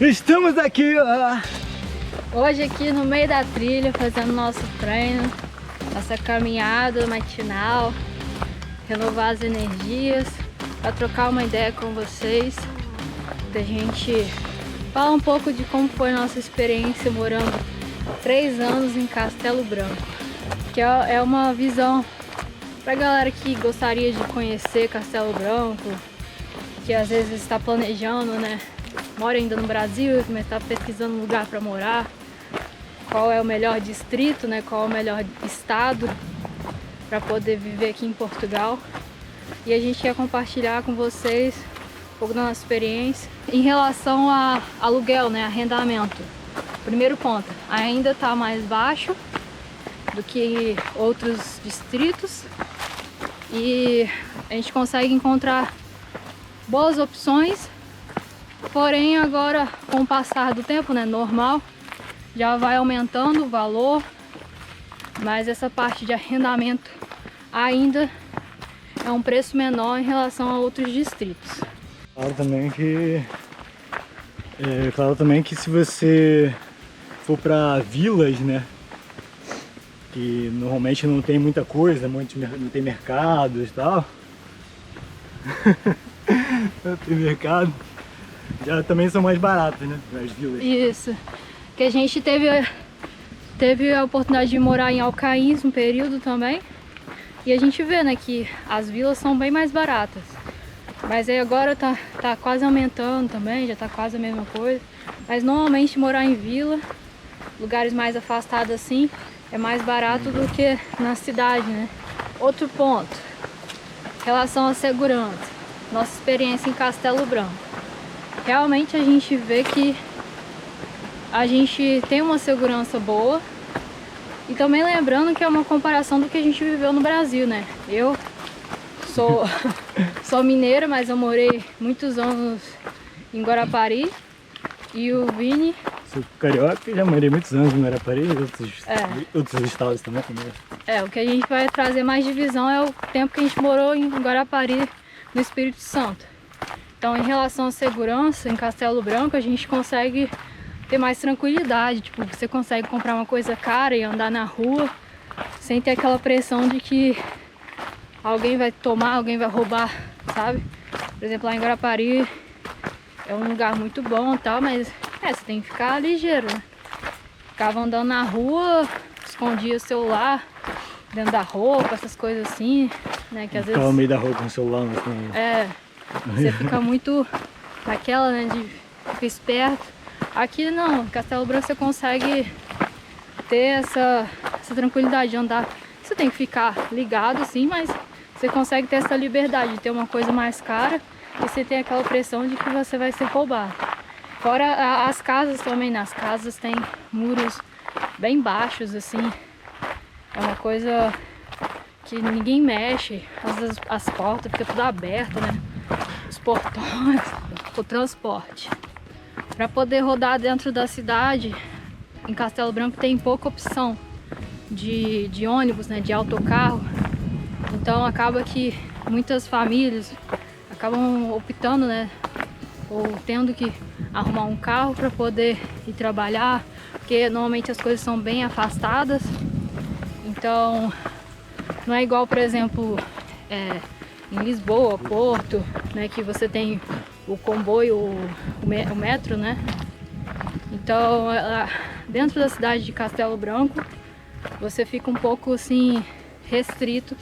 Estamos aqui, Hoje aqui no meio da trilha, fazendo nosso treino, nossa caminhada matinal, renovar as energias, para trocar uma ideia com vocês, da gente falar um pouco de como foi a nossa experiência morando 3 anos em Castelo Branco, que é uma visão para galera que gostaria de conhecer Castelo Branco, que às vezes está planejando, né? Mora ainda no Brasil, mas está pesquisando um lugar para morar, qual é o melhor distrito, né? Qual é o melhor estado para poder viver aqui em Portugal. E a gente quer compartilhar com vocês um pouco da nossa experiência em relação a aluguel, né? Arrendamento. Primeiro ponto, ainda está mais baixo do que outros distritos e a gente consegue encontrar boas opções. Porém, agora, com o passar do tempo, né, normal, já vai aumentando o valor, mas essa parte de arrendamento ainda é um preço menor em relação a outros distritos. Claro também que se você for para vilas, né, que normalmente não tem muita coisa, não tem mercados e tal, não tem mercado, já também são mais baratas, né, as vilas. Isso, que a gente teve a oportunidade de morar em Alcaíns um período também, e a gente vê, né, que as vilas são bem mais baratas. Mas aí agora tá quase aumentando também, já tá quase a mesma coisa. Mas normalmente morar em vila, lugares mais afastados assim, é mais barato do que na cidade, né? Outro ponto, em relação à segurança, nossa experiência em Castelo Branco. Realmente a gente vê que a gente tem uma segurança boa. E também lembrando que é uma comparação do que a gente viveu no Brasil, né? Eu sou mineira, mas eu morei muitos anos em Guarapari. E o Vini... Sou carioca, já morei muitos anos em Guarapari e outros estados também. O que a gente vai trazer mais de visão é o tempo que a gente morou em Guarapari, no Espírito Santo. Então, em relação à segurança, em Castelo Branco, a gente consegue ter mais tranquilidade. Tipo, você consegue comprar uma coisa cara e andar na rua sem ter aquela pressão de que alguém vai tomar, alguém vai roubar, sabe? Por exemplo, lá em Guarapari é um lugar muito bom e tal, mas você tem que ficar ligeiro, né? Ficava andando na rua, escondia o celular dentro da roupa, essas coisas assim, né? Que às vezes... Ficava no meio da rua com o celular, assim. Você fica muito naquela, né, de ficar esperto. Aqui não, em Castelo Branco você consegue ter essa tranquilidade de andar. Você tem que ficar ligado, sim, mas você consegue ter essa liberdade de ter uma coisa mais cara e você tem aquela pressão de que você vai ser roubado. Fora as casas também, nas casas tem muros bem baixos, assim. É uma coisa que ninguém mexe, as portas ficam tudo abertas, né? Os portões, o transporte. Para poder rodar dentro da cidade, em Castelo Branco tem pouca opção de ônibus, né, de autocarro. Então acaba que muitas famílias acabam optando, né, ou tendo que arrumar um carro para poder ir trabalhar, porque normalmente as coisas são bem afastadas. Então não é igual, por exemplo, em Lisboa, Porto, né, que você tem o comboio, o metro, né? Então, dentro da cidade de Castelo Branco, você fica um pouco assim restrito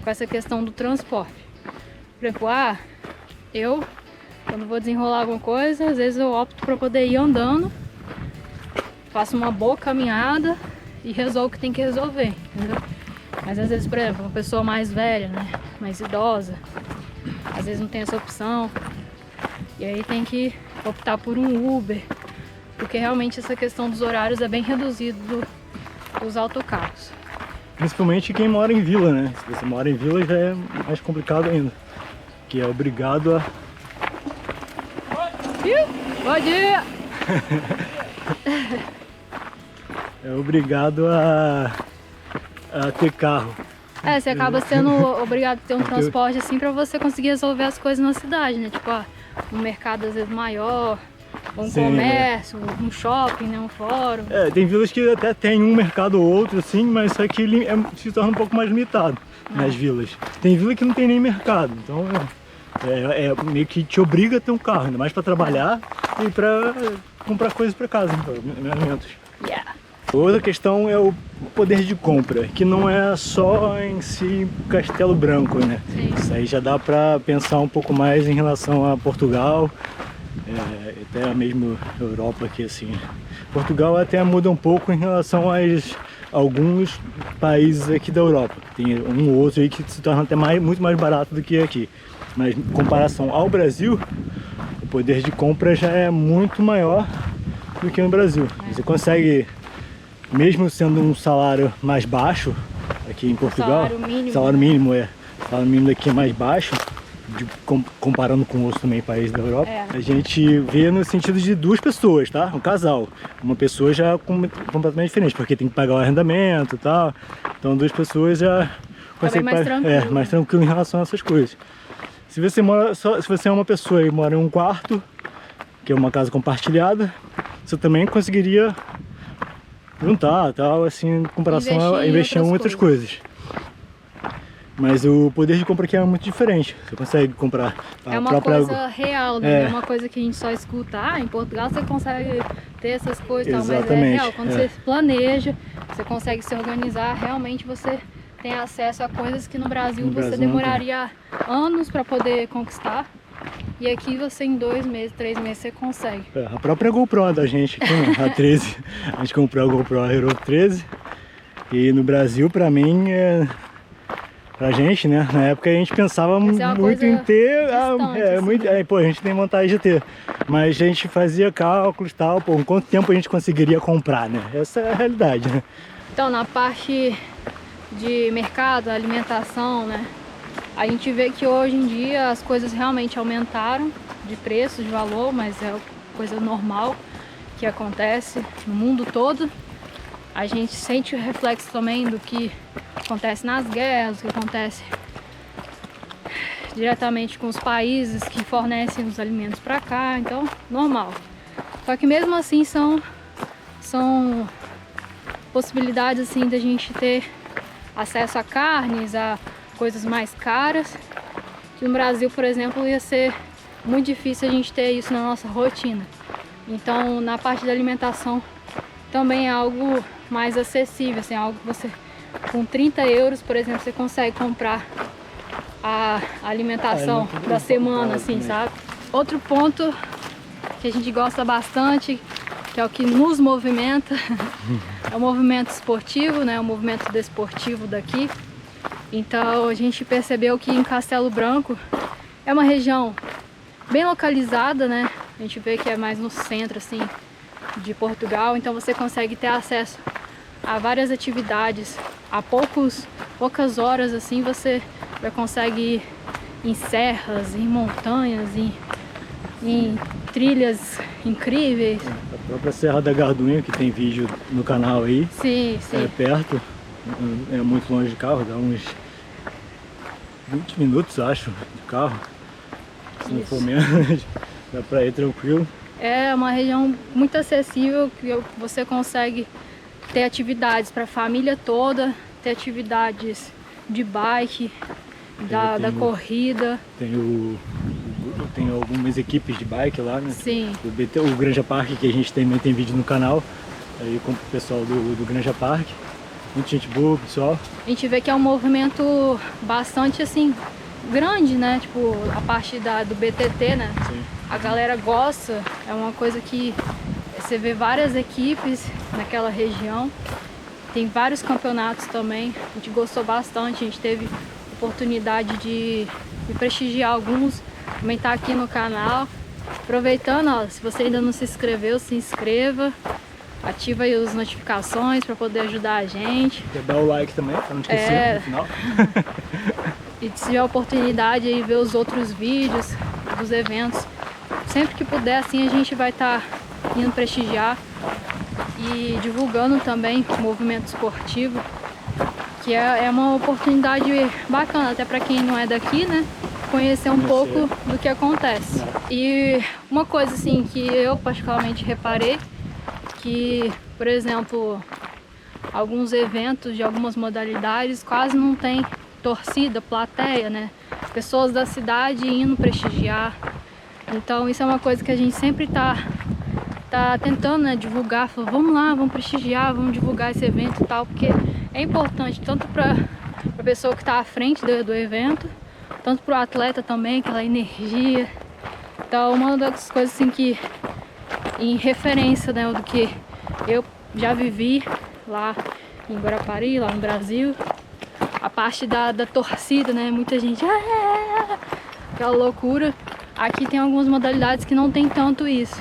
com essa questão do transporte. Por exemplo, eu quando vou desenrolar alguma coisa, às vezes eu opto para poder ir andando, faço uma boa caminhada e resolvo o que tem que resolver, entendeu? Mas às vezes, por exemplo, uma pessoa mais velha, né, mais idosa, às vezes não tem essa opção. E aí tem que optar por um Uber, porque realmente essa questão dos horários é bem reduzido dos autocarros. Principalmente quem mora em vila, né? Se você mora em vila já é mais complicado ainda, que é obrigado a... Bom dia! É obrigado a ter carro. Você acaba sendo obrigado a ter um transporte assim pra você conseguir resolver as coisas na cidade, né? Tipo, um mercado às vezes maior, um Sim, comércio, um shopping, né, um fórum. Tem vilas que até tem um mercado ou outro, assim, mas só que se torna um pouco mais limitado nas vilas. Tem vila que não tem nem mercado, então meio que te obriga a ter um carro, ainda mais para trabalhar e para comprar coisas para casa, alimentos. Yeah. Outra questão é o poder de compra, que não é só em si Castelo Branco, né? Sim. Isso aí já dá para pensar um pouco mais em relação a Portugal, até mesmo Europa aqui, assim. Portugal até muda um pouco em relação a alguns países aqui da Europa. Tem um ou outro aí que se torna até muito mais barato do que aqui. Mas em comparação ao Brasil, o poder de compra já é muito maior do que no Brasil. Você consegue, mesmo sendo um salário mais baixo aqui em Portugal, salário mínimo daqui é mais baixo, comparando com outros também países da Europa, a gente vê no sentido de duas pessoas, tá? Um casal. Uma pessoa já é completamente diferente, porque tem que pagar o arrendamento e tal. Então duas pessoas já conseguem mais tranquilo em relação a essas coisas. Se você é uma pessoa e mora em um quarto, que é uma casa compartilhada, você também conseguiria juntar, tal, assim, em comparação a investir em outras coisas. Mas o poder de compra aqui é muito diferente. Você consegue comprar a É uma própria... coisa real, né? É uma coisa que a gente só escuta. Em Portugal você consegue ter essas coisas, tal, mas é real. Quando você planeja, você consegue se organizar, realmente você tem acesso a coisas que no Brasil você demoraria anos para poder conquistar. E aqui você em 2 meses, 3 meses você consegue. A própria GoPro da gente aqui, né? A 13. A gente comprou a GoPro Hero 13. E no Brasil, pra mim, pra gente, né? Na época a gente pensava muito em ter. A gente tem vontade de ter. Mas a gente fazia cálculos e tal, em quanto tempo a gente conseguiria comprar, né? Essa é a realidade, né? Então, na parte de mercado, alimentação, né? A gente vê que hoje em dia as coisas realmente aumentaram de preço, de valor, mas é coisa normal que acontece no mundo todo. A gente sente o reflexo também do que acontece nas guerras, o que acontece diretamente com os países que fornecem os alimentos para cá, então normal. Só que mesmo assim são possibilidades assim da gente ter acesso a carnes, a coisas mais caras, que no Brasil, por exemplo, ia ser muito difícil a gente ter isso na nossa rotina. Então, na parte da alimentação, também é algo mais acessível, assim, algo que você, com 30 euros, por exemplo, você consegue comprar a alimentação da semana, assim, sabe? Outro ponto que a gente gosta bastante, que é o que nos movimenta, é o movimento esportivo, né? O movimento desportivo daqui. Então a gente percebeu que em Castelo Branco é uma região bem localizada, né? A gente vê que é mais no centro, assim, de Portugal. Então você consegue ter acesso a várias atividades. A poucas horas, assim, você já consegue ir em serras, em montanhas, em trilhas incríveis. A própria Serra da Gardunha, que tem vídeo no canal aí. Sim, sim. É perto. É muito longe de carro, dá uns 20 minutos, acho, de carro. Se não for menos, dá pra ir tranquilo. É uma região muito acessível, que você consegue ter atividades para a família toda, ter atividades de bike, da corrida. Tem algumas equipes de bike lá, né? Sim. O Granja Park, que a gente também tem vídeo no canal, aí com o pessoal do Granja Park. Muita gente boa, pessoal. A gente vê que é um movimento bastante, assim, grande, né? Tipo, a parte do BTT, né? Sim. A galera gosta, é uma coisa que você vê várias equipes naquela região. Tem vários campeonatos também, a gente gostou bastante, a gente teve oportunidade de prestigiar alguns. Também tá aqui no canal. Aproveitando, ó, se você ainda não se inscreveu, se inscreva. Ativa aí as notificações para poder ajudar a gente. Dá o like também, para não esquecer no final. E se tiver a oportunidade aí ver os outros vídeos dos eventos, sempre que puder, assim a gente vai estar indo prestigiar e divulgando também o movimento esportivo, que é uma oportunidade bacana, até para quem não é daqui, né? Conhecer um pouco do que acontece. E Uma coisa assim que eu particularmente reparei, que, por exemplo, alguns eventos de algumas modalidades quase não tem torcida, plateia, né? Pessoas da cidade indo prestigiar. Então isso é uma coisa que a gente sempre tá tentando, né, divulgar, falando, vamos lá, vamos prestigiar, vamos divulgar esse evento e tal, porque é importante tanto para a pessoa que está à frente do evento, tanto para o atleta também, aquela energia. Então uma das coisas assim que, em referência, né, do que eu já vivi lá em Guarapari, lá no Brasil, a parte da torcida, né, muita gente, aquela loucura. Aqui tem algumas modalidades que não tem tanto isso,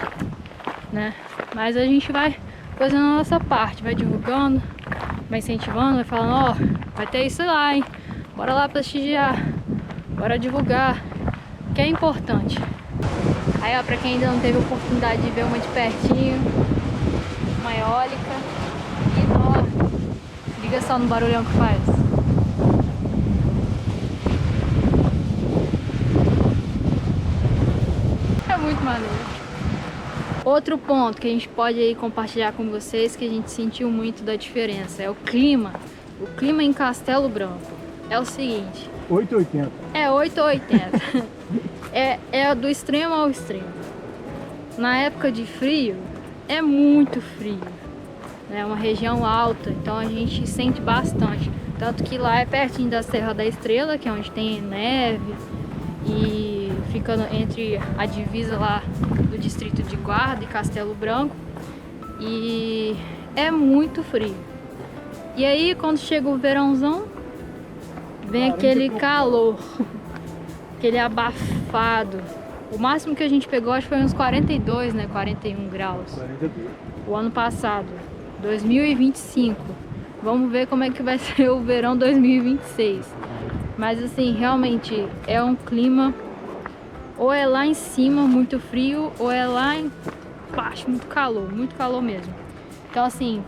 né? Mas a gente vai fazendo a nossa parte, vai divulgando, vai incentivando, vai falando, ó, vai ter isso lá, hein? Bora lá prestigiar, bora divulgar, que é importante. Aí, ó, pra quem ainda não teve oportunidade de ver uma de pertinho, uma eólica, e ó, liga só no barulhão que faz. É muito maneiro. Outro ponto que a gente pode aí compartilhar com vocês, que a gente sentiu muito da diferença, é o clima. O clima em Castelo Branco é o seguinte... 880. É 880. é do extremo ao extremo. Na época de frio, é muito frio. É uma região alta, então a gente sente bastante. Tanto que lá é pertinho da Serra da Estrela, que é onde tem neve. E fica entre a divisa lá do distrito de Guarda e Castelo Branco, e é muito frio. E aí quando chega o verãozão, vem aquele calor, aquele abafado. O máximo que a gente pegou acho que foi uns 42, né, 41 graus. 42. O ano passado, 2025. Vamos ver como é que vai ser o verão 2026. Mas assim, realmente é um clima, ou é lá em cima muito frio, ou é lá embaixo muito calor mesmo. Então assim,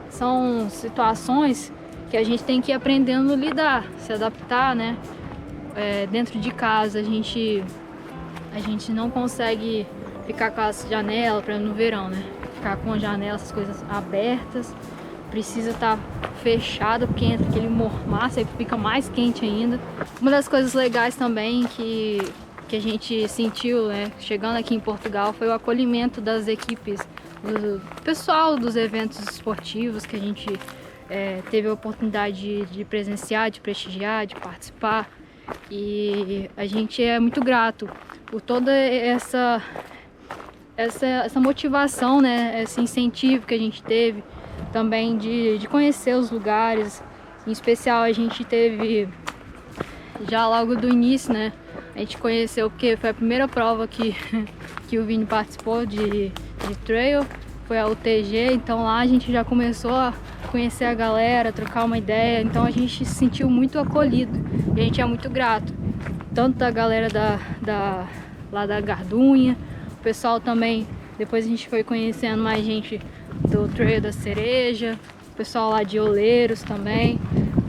são situações que a gente tem que ir aprendendo a lidar, se adaptar, né? Dentro de casa a gente não consegue ficar com as janelas, para no verão, né? Ficar com a janela, essas coisas abertas. Precisa estar fechada, porque entra aquele mormaço, aí fica mais quente ainda. Uma das coisas legais também que a gente sentiu, né, chegando aqui em Portugal, foi o acolhimento das equipes, do pessoal dos eventos esportivos que a gente teve a oportunidade de presenciar, de prestigiar, de participar. E a gente é muito grato por toda essa motivação, né, esse incentivo que a gente teve. Também de conhecer os lugares, em especial a gente teve já logo do início, né? A gente conheceu, porque foi a primeira prova que o Vini participou de trail, foi a UTG, então lá a gente já começou a conhecer a galera, trocar uma ideia, então a gente se sentiu muito acolhido e a gente é muito grato, tanto da galera lá da Gardunha, o pessoal também, depois a gente foi conhecendo mais gente do Trail da Cereja, o pessoal lá de Oleiros também,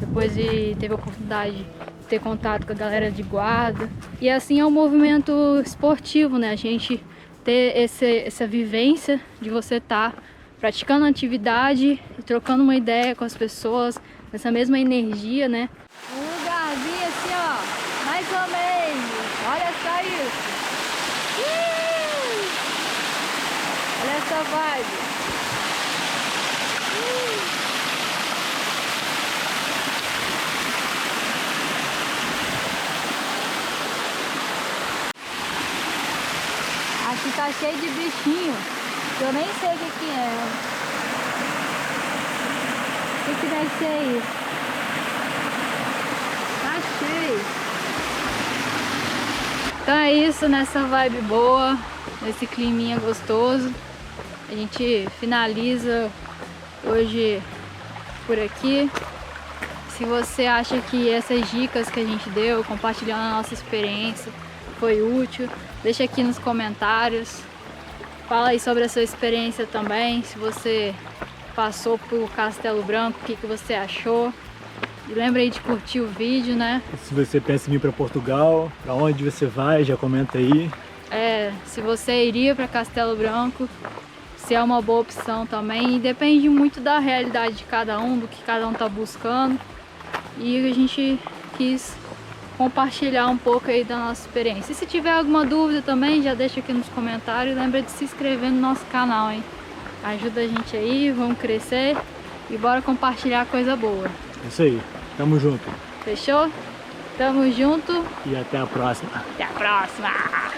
depois teve a oportunidade de ter contato com a galera de Guarda, e assim é um movimento esportivo, né, a gente ter essa vivência de você estar praticando atividade e trocando uma ideia com as pessoas, essa mesma energia, né. Um lugarzinho assim, ó, mais ou menos, olha só isso. Olha essa vibe. Aqui tá cheio de bichinho, que eu nem sei o que é. O que deve ser isso? Tá cheio. Então é isso, nessa vibe boa, nesse climinha gostoso. A gente finaliza hoje por aqui. Se você acha que essas dicas que a gente deu, compartilhando a nossa experiência, foi útil, deixa aqui nos comentários. Fala aí sobre a sua experiência também, se você passou por Castelo Branco, o que você achou. E lembra aí de curtir o vídeo, né? Se você pensa em vir para Portugal, para onde você vai, já comenta aí. se você iria para Castelo Branco, se é uma boa opção também. E depende muito da realidade de cada um, do que cada um está buscando. E a gente quis compartilhar um pouco aí da nossa experiência. E se tiver alguma dúvida também, já deixa aqui nos comentários. Lembra de se inscrever no nosso canal, hein? Ajuda a gente aí, vamos crescer e bora compartilhar coisa boa. Isso aí, tamo junto. Fechou? Tamo junto. E até a próxima. Até a próxima!